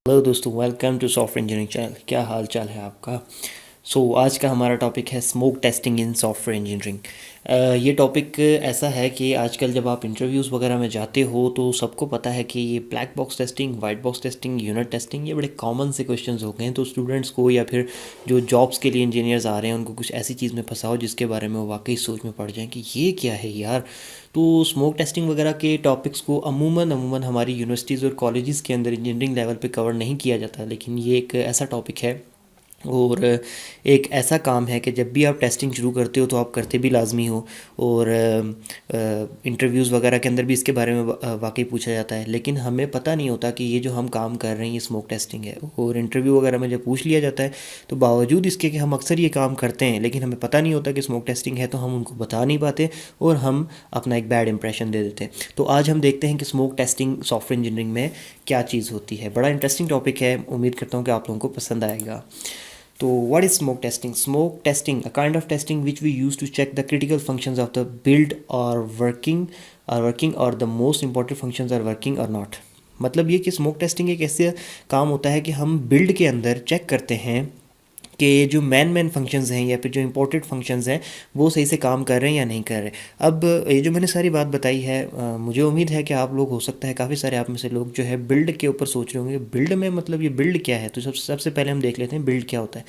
Hello दोस्तों, welcome to software engineering channel. क्या हाल चाल है आपका? आज का हमारा टॉपिक है smoke testing in software engineering. ये टॉपिक ऐसा है कि आजकल जब आप इंटरव्यूज़ वगैरह में जाते हो तो सबको पता है कि ये black box testing, white box testing, unit testing ये बड़े कॉमन से क्वेश्चंस हो गए हैं। तो स्टूडेंट्स को या फिर जो जॉब्स के लिए इंजीनियर्स आ रहे हैं उनको कुछ ऐसी चीज़ में फंसाओ जिसके बारे में वो वाकई सोच में पड़ जाएं कि ये क्या है यार। तो स्मोक टेस्टिंग वगैरह के टॉपिक्स को अमूमन हमारी यूनिवर्सिटीज़ और कॉलेजेस के अंदर इंजीनियरिंग लेवल पे कवर नहीं किया जाता, लेकिन ये एक ऐसा टॉपिक है और एक ऐसा काम है कि जब भी आप टेस्टिंग शुरू करते हो तो आप करते भी लाजमी हो। और इंटरव्यूज़ वगैरह के अंदर भी इसके बारे में वाकई पूछा जाता है, लेकिन हमें पता नहीं होता कि ये जो हम काम कर रहे हैं ये स्मोक टेस्टिंग है। और इंटरव्यू वगैरह में जब पूछ लिया जाता है तो बावजूद इसके कि हम अक्सर ये काम करते हैं लेकिन हमें पता नहीं होता कि स्मोक टेस्टिंग है, तो हम उनको बता नहीं पाते और हम अपना एक बैड इंप्रेशन दे देते हैं। तो आज हम देखते हैं कि स्मोक टेस्टिंग सॉफ्टवेयर इंजीनियरिंग में क्या चीज़ होती है। बड़ा इंटरेस्टिंग टॉपिक है, उम्मीद करता हूँ कि आप लोगों को पसंद आएगा। So what is smoke testing? Smoke testing, a kind of testing which we use to check the critical functions of the build are working or the most important functions are working or not. मतलब ये कि smoke testing एक ऐसे काम होता है कि हम बिल्ड के अंदर चेक करते हैं कि जो मेन फंक्शंस हैं या फिर जो इंपॉर्टेंट फंक्शंस हैं वो सही से काम कर रहे हैं या नहीं कर रहे। अब ये जो मैंने सारी बात बताई है, मुझे उम्मीद है कि आप लोग, हो सकता है काफ़ी सारे आप में से लोग जो है बिल्ड के ऊपर सोच रहे होंगे बिल्ड में मतलब ये बिल्ड क्या है। तो सबसे पहले हम देख लेते हैं बिल्ड क्या होता है।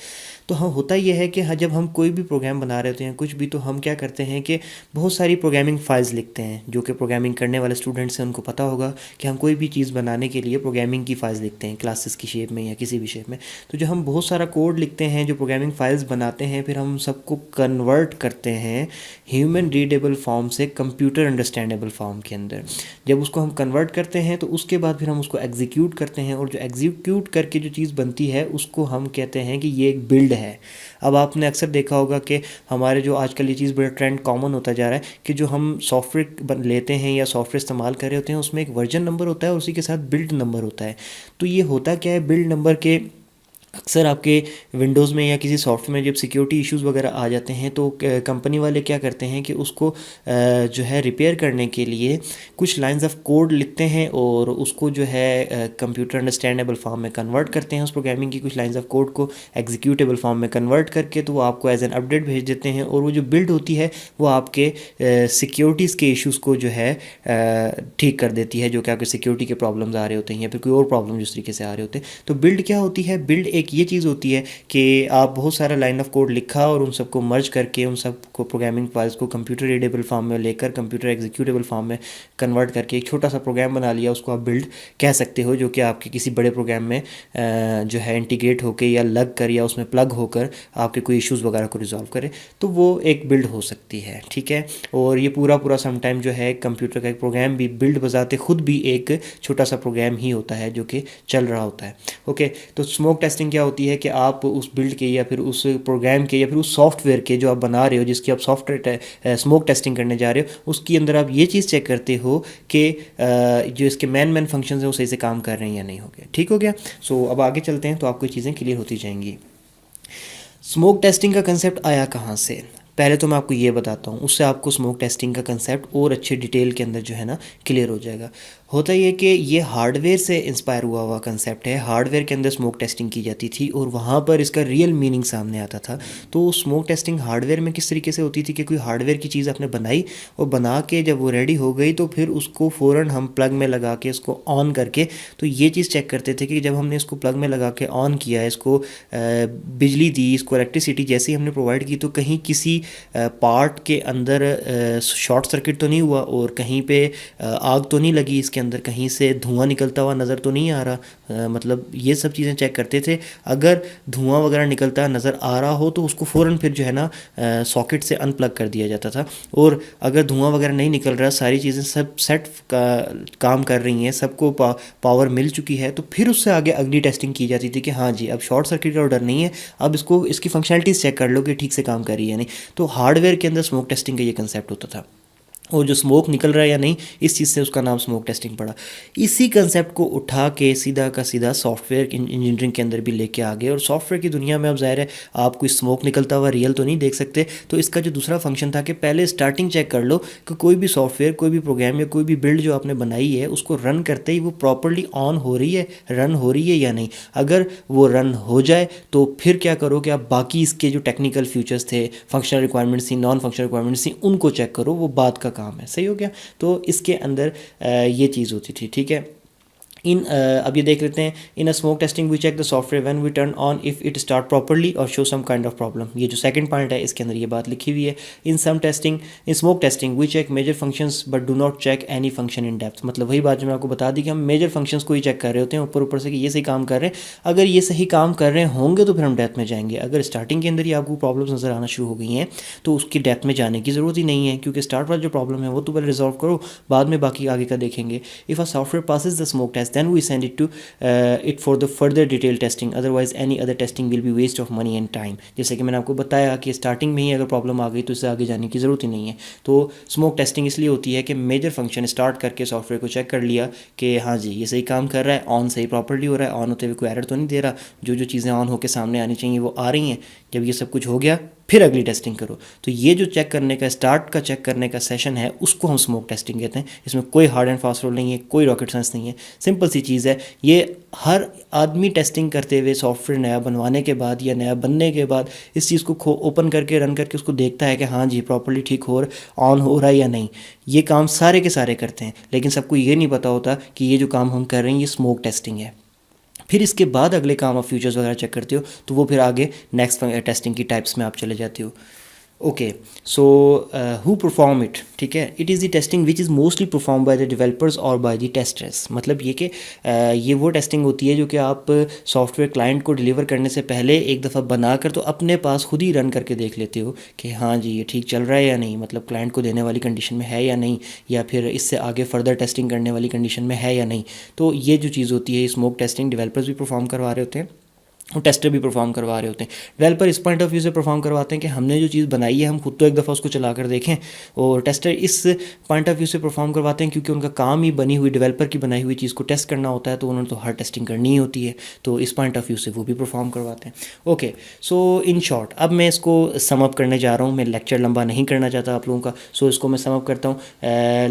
तो हाँ, होता ये है कि हाँ, जब हम कोई भी प्रोग्राम बना रहे होते हैं कुछ भी, तो हम क्या करते हैं कि बहुत सारी प्रोग्रामिंग फाइल्स लिखते हैं। जो कि प्रोग्रामिंग करने वाले स्टूडेंट्स हैं उनको पता होगा कि हम कोई भी चीज़ बनाने के लिए प्रोग्रामिंग की फाइल्स लिखते हैं, क्लासेस की शेप में या किसी भी शेप में। तो जो हम बहुत सारा कोड लिखते हैं, जो प्रोग्रामिंग फाइल्स बनाते हैं, फिर हम सबको कन्वर्ट करते हैं ह्यूमन रीडेबल फॉर्म से कंप्यूटर अंडरस्टैंडेबल फॉर्म के अंदर। जब उसको हम कन्वर्ट करते हैं तो उसके बाद फिर हम उसको एग्जीक्यूट करते हैं, और जो एग्जीक्यूट करके जो चीज़ बनती है उसको हम कहते हैं कि ये एक बिल्ड है। अब आपने अक्सर देखा होगा कि हमारे जो आजकल ये चीज़ बड़ा ट्रेंड कॉमन होता जा रहा है कि जो हम सॉफ्टवेयर लेते हैं या सॉफ्टवेयर इस्तेमाल कर रहे होते हैं उसमें एक वर्जन नंबर होता है और उसी के साथ बिल्ड नंबर होता है। तो ये होता क्या है, बिल्ड नंबर के अक्सर आपके विंडोज़ में या किसी सॉफ्टवेयर में जब सिक्योरिटी इश्यूज़ वगैरह आ जाते हैं तो कंपनी वाले क्या करते हैं कि उसको जो है रिपेयर करने के लिए कुछ लाइंस ऑफ कोड लिखते हैं और उसको जो है कंप्यूटर अंडरस्टैंडेबल फॉर्म में कन्वर्ट करते हैं। उस प्रोग्रामिंग की कुछ लाइंस ऑफ कोड को एग्जीक्यूटेबल फॉर्म में कन्वर्ट करके तो वो आपको एज एन अपडेट भेज देते हैं, और वो जो बिल्ड होती है वो आपके सिक्योरिटीज़ के इश्यूज़ को जो है ठीक कर देती है, जो कि आपके सिक्योरिटी के प्रॉब्लम्स आ रहे होते हैं या फिर कोई और प्रॉब्लम जिस तरीके से आ रहे होते हैं। तो बिल्ड क्या होती है? बिल्ड एक ये चीज़ होती है कि आप बहुत सारा लाइन ऑफ कोड लिखा और उन सबको मर्ज करके उन सबको प्रोग्रामिंग फाइल्स को कंप्यूटर रीडेबल फॉर्म में लेकर कंप्यूटर एग्जीक्यूटेबल फॉर्म में कन्वर्ट करके एक छोटा सा प्रोग्राम बना लिया, उसको आप बिल्ड कह सकते हो, जो कि आपके किसी बड़े प्रोग्राम में जो है इंटीग्रेट होकर या लग कर या उसमें प्लग होकर आपके कोई इश्यूज़ वगैरह को रिजॉल्व करे। तो वो एक बिल्ड हो सकती है, ठीक है। और ये पूरा समटाइम जो है कंप्यूटर का एक प्रोग्राम भी बिल्ड बजाते खुद भी एक छोटा सा प्रोग्राम ही होता है जो कि चल रहा होता है। ओके, तो स्मोक टेस्टिंग क्या होती है कि आप उस बिल्ड के या फिर उस प्रोग्राम के या फिर उस सॉफ्टवेयर के जो आप बना रहे हो, जिसकी आप सॉफ्टवेयर स्मोक टेस्टिंग करने जा रहे हो, उसके अंदर आप ये चीज़ चेक करते हो कि जो इसके मेन फंक्शंस हैं वो सही से काम कर रहे हैं या नहीं। हो गया, ठीक हो गया। अब आगे चलते हैं तो आपको चीज़ें क्लियर होती जाएंगी। स्मोक टेस्टिंग का कंसेप्ट आया कहाँ से? पहले तो मैं आपको ये बताता हूँ, उससे आपको स्मोक टेस्टिंग का कंसेप्ट और अच्छे डिटेल के अंदर जो है ना क्लियर हो जाएगा। होता ये कि ये हार्डवेयर से इंस्पायर हुआ कंसेप्ट है। हार्डवेयर के अंदर स्मोक टेस्टिंग की जाती थी और वहाँ पर इसका रियल मीनिंग सामने आता था। तो स्मोक टेस्टिंग हार्डवेयर में किस तरीके से होती थी कि कोई हार्डवेयर की चीज़ आपने बनाई और बना के जब वो रेडी हो गई तो फिर उसको फ़ौरन हम प्लग में लगा के इसको ऑन करके तो ये चीज़ चेक करते थे कि जब हमने इसको प्लग में लगा के ऑन किया, इसको बिजली दी, इसको इलेक्ट्रिसिटी जैसे ही हमने प्रोवाइड की, तो कहीं किसी पार्ट के अंदर शॉर्ट सर्किट तो नहीं हुआ और कहीं पे आग तो नहीं लगी, इसके अंदर कहीं से धुआं निकलता हुआ नज़र तो नहीं आ रहा। मतलब ये सब चीज़ें चेक करते थे। अगर धुआं वगैरह निकलता नज़र आ रहा हो तो उसको फ़ौरन फिर जो है ना सॉकेट से अनप्लग कर दिया जाता था। और अगर धुआं वगैरह नहीं निकल रहा, सारी चीज़ें सब सेट काम कर रही हैं, सबको पावर मिल चुकी है, तो फिर उससे आगे अगली टेस्टिंग की जाती थी कि हाँ जी, अब शॉर्ट सर्किट का ऑर्डर नहीं है, अब इसको इसकी फंक्शनलिटीज़ चेक कर लो कि ठीक से काम कर रही है नहीं। तो हार्डवेयर के अंदर स्मोक टेस्टिंग का ये कंसेप्ट होता था। और जो स्मोक निकल रहा है या नहीं, इस चीज़ से उसका नाम स्मोक टेस्टिंग पड़ा। इसी कंसेप्ट को उठा के सीधा का सीधा सॉफ्टवेयर इंजीनियरिंग के अंदर भी लेके आ गए। और सॉफ्टवेयर की दुनिया में अब ज़ाहिर है आप कोई स्मोक निकलता हुआ रियल तो नहीं देख सकते, तो इसका जो दूसरा फंक्शन था कि पहले स्टार्टिंग चेक कर लो कि कोई भी सॉफ्टवेयर, कोई भी प्रोग्राम या कोई भी बिल्ड जो आपने बनाई है उसको रन करते ही वो प्रॉपरली ऑन हो रही है, रन हो रही है या नहीं। अगर वो रन हो जाए तो फिर क्या करो कि आप बाकी इसके जो टेक्निकल फीचर्स थे, फंक्शनल रिक्वायरमेंट्स थी, नॉन फंक्शनल रिक्वायरमेंट्स थी, उनको चेक करो, वो बात का काम है। सही हो गया। तो इसके अंदर ये चीज़ होती थी, ठीक है। अब ये देख लेते हैं, in a smoke testing we check the software when we turn on if it start properly और show some kind of problem. ये जो सेकंड पॉइंट है इसके अंदर ये बात लिखी हुई है। In smoke testing we check major functions but do not check any function in depth. मतलब वही बात जो मैं आपको बता दी कि हम मेजर फंक्शंस को ही चेक कर रहे होते हैं ऊपर ऊपर से कि ये सही काम कर रहे हैं। अगर ये सही काम कर रहे होंगे तो फिर हम डेप्थ में जाएंगे। अगर स्टार्टिंग के अंदर ही आपको प्रॉब्लम्स नज़र आना शुरू हो गई हैं तो उसकी डेप्थ में जाने की ज़रूरत ही नहीं है, क्योंकि स्टार्ट वाला जो प्रॉब्लम है वो तो पहले रिजॉल्व करो, बाद में बाकी आगे का देखेंगे। If a software passes the smoke test then we send it to it for the further detail testing, otherwise any other testing will be waste of money and time. जैसे कि मैंने आपको बताया कि स्टार्टिंग में ही अगर प्रॉब्लम आ गई तो इससे आगे जाने की ज़रूरत ही नहीं है। तो स्मोक टेस्टिंग इसलिए होती है कि मेजर फंक्शन स्टार्ट करके सॉफ्टवेयर को चेक कर लिया कि हाँ जी ये सही काम कर रहा है, ऑन सही प्रॉपर्ली हो रहा है, ऑन होते हुए कोई एरर तो नहीं दे रहा, जो चीज़ें ऑन होकर सामने आनी चाहिए वो आ रही हैं। जब ये सब कुछ हो गया फिर अगली टेस्टिंग करो। तो ये जो चेक करने का, स्टार्ट का चेक करने का सेशन है उसको हम स्मोक टेस्टिंग कहते हैं। इसमें कोई हार्ड एंड फास्ट रूल नहीं है, कोई रॉकेट साइंस नहीं है, सिंपल सी चीज़ है। ये हर आदमी टेस्टिंग करते हुए सॉफ्टवेयर नया बनवाने के बाद या नया बनने के बाद इस चीज़ को ओपन करके रन करके उसको देखता है कि हाँ जी प्रॉपर्ली ठीक हो ऑन हो रहा है या नहीं। ये काम सारे के सारे करते हैं, लेकिन सबको ये नहीं पता होता कि ये जो काम हम कर रहे हैं ये स्मोक टेस्टिंग है। फिर इसके बाद अगले काम आप फ्यूचर्स वगैरह चेक करते हो तो वो फिर आगे नेक्स्ट टेस्टिंग की टाइप्स में आप चले जाते हो। Okay, so who perform it, ठीक है। It is the testing which is mostly perform by the developers और बाय द टेस्टर्स। मतलब ये कि ये वो टेस्टिंग होती है जो कि आप सॉफ्टवेयर क्लाइंट को डिलीवर करने से पहले एक दफ़ा बनाकर तो अपने पास खुद ही रन करके देख लेते हो कि हाँ जी ये ठीक चल रहा है या नहीं, मतलब क्लाइंट को देने वाली कंडीशन में है या नहीं, या फिर इससे आगे फर्दर टेस्टिंग करने वाली कंडीशन में है या नहीं। तो ये जो चीज़ होती है स्मोक टेस्टिंग डेवलपर्स भी परफॉर्म करवा रहे होते हैं और टेस्टर भी परफॉर्म करवा रहे होते हैं। डेवलपर इस पॉइंट ऑफ व्यू से परफॉर्म करवाते हैं कि हमने जो चीज़ बनाई है हम खुद तो एक दफ़ा उसको चला कर देखें, और टेस्टर इस पॉइंट ऑफ व्यू से परफॉर्म करवाते हैं क्योंकि उनका काम ही बनी हुई डेवलपर की बनाई हुई चीज़ को टेस्ट करना होता है, तो उन्होंने तो हर टेस्टिंग करनी ही होती है, तो इस पॉइंट ऑफ व्यू से वो भी परफॉर्म करवाते हैं। ओके, सो इन शॉर्ट अब मैं इसको सम अप करने जा रहा हूँ। मैं लेक्चर लंबा नहीं करना चाहता आप लोगों का, सो इसको मैं सम अप करता हूँ।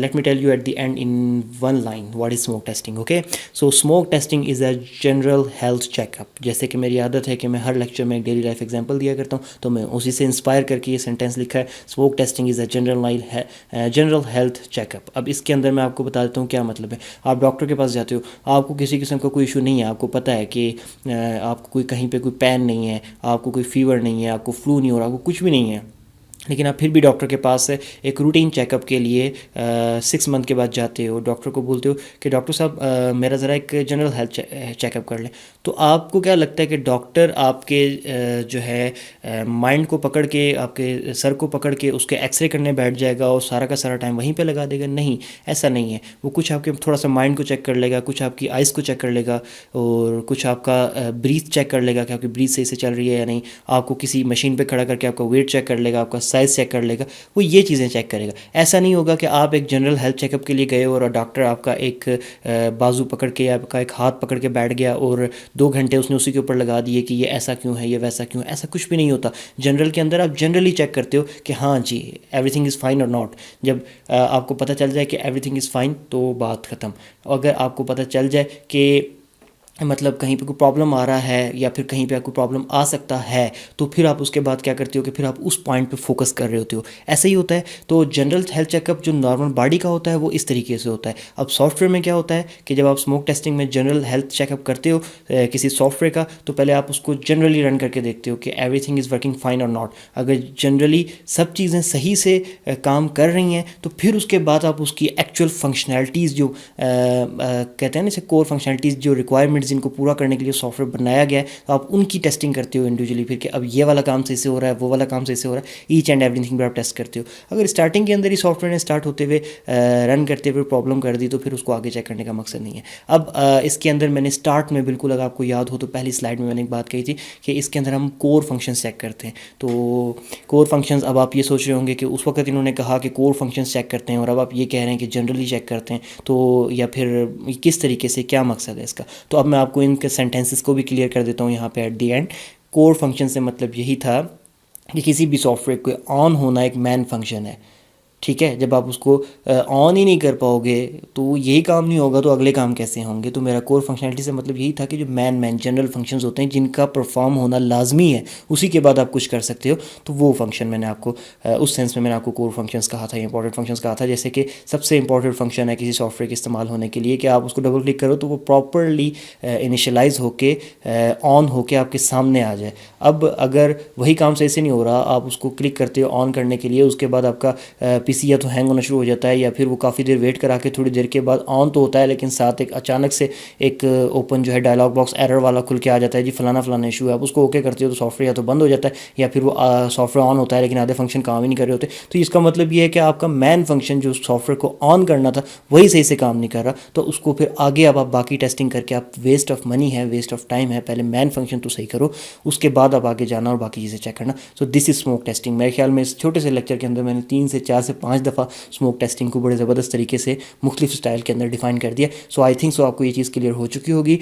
Let me tell you at the end in one line what is smoke testing. Okay, so smoke testing is a general health checkup. जैसे कि मेरी आदत है कि मैं हर लेक्चर में एक डेली लाइफ एग्जांपल दिया करता हूँ, तो मैं उसी से इंस्पायर करके ये सेंटेंस लिखा है, smoke testing is a general health checkup. अब इसके अंदर मैं आपको बता देता हूँ क्या मतलब है। आप डॉक्टर के पास जाते हो, आपको किसी किस्म का कोई इशू नहीं है, आपको पता है कि आपको कोई कहीं पे कोई पेन नहीं है, आपको कोई फीवर नहीं है, आपको फ्लू नहीं हो रहा, आपको कुछ भी नहीं है, लेकिन आप फिर भी डॉक्टर के पास एक रूटीन चेकअप के लिए 6 मंथ के बाद जाते हो। डॉक्टर को बोलते हो कि डॉक्टर साहब मेरा ज़रा एक जनरल हेल्थ चेकअप कर लें। तो आपको क्या लगता है कि डॉक्टर आपके जो है माइंड को पकड़ के, आपके सर को पकड़ के उसके एक्सरे करने बैठ जाएगा और सारा का सारा टाइम वहीं पे लगा देगा? नहीं, ऐसा नहीं है। वो कुछ आपके थोड़ा सा माइंड को चेक कर लेगा, कुछ आपकी आइज़ को चेक कर लेगा, और कुछ आपका ब्रीथ चेक कर लेगा कि आपकी ब्रीथ सही से चल रही है या नहीं। आपको किसी मशीन पर खड़ा करके आपका वेट चेक कर लेगा, आपका साइज़ चेक कर लेगा, वो ये चीज़ें चेक करेगा। ऐसा नहीं होगा कि आप एक जनरल हेल्थ चेकअप के लिए गए और डॉक्टर आपका एक बाजू पकड़ के, आपका एक हाथ पकड़ के बैठ गया और 2 घंटे उसने उसी के ऊपर लगा दिए कि ये ऐसा क्यों है, ये वैसा क्यों है। ऐसा कुछ भी नहीं होता। जनरल के अंदर आप जनरली चेक करते हो कि हाँ जी एवरीथिंग इज़ फाइन और नॉट। जब आपको पता चल जाए कि एवरीथिंग इज़ फाइन तो बात ख़त्म। अगर आपको पता चल जाए कि मतलब कहीं पे कोई प्रॉब्लम आ रहा है या फिर कहीं पे आपको प्रॉब्लम आ सकता है, तो फिर आप उसके बाद क्या करते हो कि फिर आप उस पॉइंट पे फोकस कर रहे होते हो। ऐसा ही होता है। तो जनरल हेल्थ चेकअप जो नॉर्मल बॉडी का होता है वो इस तरीके से होता है। अब सॉफ्टवेयर में क्या होता है कि जब आप स्मोक टेस्टिंग में जनरल हेल्थ चेकअप करते हो किसी सॉफ्टवेयर का, तो पहले आप उसको जनरली रन करके देखते हो कि एवरीथिंग इज़ वर्किंग फाइन और नॉट। अगर जनरली सब चीज़ें सही से काम कर रही हैं तो फिर उसके बाद आप उसकी एक्चुअल फंक्शनैलिटीज़ जो कहते हैं ना, जैसे कोर फंक्शनैलिटीज़ जो रिक्वायरमेंट रिक्वायरमेंट्स जिनको पूरा करने के लिए सॉफ्टवेयर बनाया गया है, तो आप उनकी टेस्टिंग करते हो इंडिविजुअली, फिर कि अब ये वाला काम सही से हो रहा है, वो वाला काम सही से हो रहा है, ईच एंड एवरीथिंग पर आप टेस्ट करते हो। अगर स्टार्टिंग के अंदर ही सॉफ्टवेयर ने स्टार्ट होते हुए रन करते हुए प्रॉब्लम कर दी, तो फिर उसको आगे चेक करने का मकसद नहीं है। अब इसके अंदर मैंने स्टार्ट में बिल्कुल, अगर आपको याद हो तो पहली स्लाइड में मैंने एक बात कही थी कि इसके अंदर हम कोर फंक्शंस चेक करते हैं। तो कोर फंक्शंस, अब आप ये सोच रहे होंगे कि उस वक्त इन्होंने कहा कि कोर फंक्शंस चेक करते हैं और अब आप ये कह रहे हैं कि जनरली चेक करते हैं, तो या फिर किस तरीके से, क्या मकसद है इसका। तो अब मैं आपको इनके सेंटेंसेस को भी क्लियर कर देता हूँ यहाँ पे at the and. Core function से मतलब यही था कि किसी भी सॉफ्टवेयर को ऑन होना एक मैन फंक्शन है, ठीक है। जब आप उसको ऑन ही नहीं कर पाओगे तो यही काम नहीं होगा, तो अगले काम कैसे होंगे। तो मेरा कोर फंक्शनलिटी से मतलब यही था कि जो मैन जनरल फंक्शंस होते हैं जिनका परफॉर्म होना लाजमी है, उसी के बाद आप कुछ कर सकते हो, तो वो फंक्शन मैंने आपको उस सेंस में मैंने आपको कोर फंक्शंस कहा था, इंपॉर्टेंट फंक्शंस कहा था। जैसे कि सबसे इंपॉर्टेंट फंक्शन है किसी सॉफ्टवेयर के इस्तेमाल होने के लिए कि आप उसको डबल क्लिक करो तो वो प्रॉपरली इनिशियलाइज होके ऑन होके आपके सामने आ जाए। अब अगर वही काम सही से नहीं हो रहा, आप उसको क्लिक करते हो ऑन करने के लिए, उसके बाद आपका पीसी या तो हैंग होना शुरू हो जाता है, या फिर वो काफ़ी देर वेट करा के थोड़ी देर के बाद ऑन तो होता है, लेकिन साथ एक अचानक से एक ओपन जो है डायलॉग बॉक्स एरर वाला खुल के आ जाता है, जी फलाना फलाना इशू है। आप उसको ओके करते हो तो सॉफ्टवेयर या तो बंद हो जाता है, या फिर वो सॉफ्टवेयर ऑन होता है लेकिन आधे फंक्शन काम ही नहीं कर रहे होते। तो इसका मतलब ये है कि आपका मैन फंक्शन जो सॉफ्टवेयर को ऑन करना था वही सही से काम नहीं कर रहा, तो उसको फिर आगे अब आप बाकी टेस्टिंग करके, आप वेस्ट ऑफ मनी है, वेस्ट ऑफ टाइम है, पहले मैन फंक्शन तो सही करो, उसके बाद आप आगे जाना और बाकी चीज़ें चेक करना। So this is smoke testing. मेरे ख्याल में इस छोटे से लेक्चर के अंदर मैंने 3 से 4 से 5 दफ़ा स्मोक टेस्टिंग को बड़े ज़बरदस्त तरीके से मुख्तलिफ स्टाइल के अंदर डिफाइन कर दिया। सो आई थिंक सो आपको ये चीज़ क्लियर हो चुकी होगी।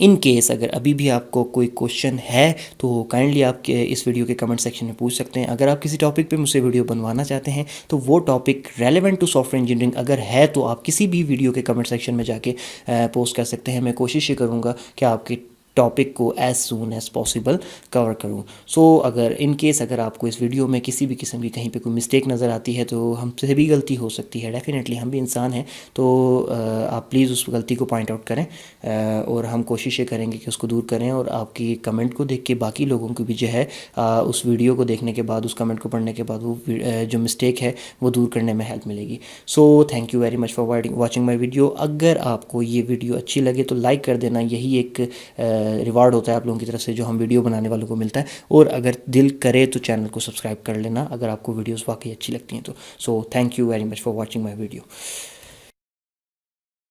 इन केस अगर अभी भी आपको कोई क्वेश्चन है तो काइंडली आप इस वीडियो के कमेंट सेक्शन में पूछ सकते हैं। अगर आप किसी टॉपिक पे मुझसे वीडियो बनवाना चाहते हैं तो वो topic relevant to software engineering अगर है तो आप किसी भी वीडियो के कमेंट सेक्शन में जाके पोस्ट कर सकते हैं। मैं कोशिश ये करूँगा कि आपकी टॉपिक को as soon as possible cover करूँ। सो अगर इन केस अगर आपको इस वीडियो में किसी भी किस्म की कहीं पे कोई मिस्टेक नज़र आती है तो हमसे भी गलती हो सकती है, डेफिनेटली हम भी इंसान हैं, तो आप प्लीज़ उस गलती को पॉइंट आउट करें और हम कोशिश ये करेंगे कि उसको दूर करें। और आपकी कमेंट को देख के बाकी लोगों को भी जो है उस वीडियो को देखने के बाद, उस कमेंट को पढ़ने के बाद वो जो मिस्टेक है वो दूर करने में हेल्प मिलेगी। So thank you very much for watching my video. अगर आपको ये वीडियो अच्छी लगे तो लाइक कर देना, यही एक रिवार्ड होता है आप लोगों की तरफ से जो हम वीडियो बनाने वालों को मिलता है। और अगर दिल करे तो चैनल को सब्सक्राइब कर लेना अगर आपको वीडियोस वाकई अच्छी लगती हैं तो। So thank you very much for watching my video.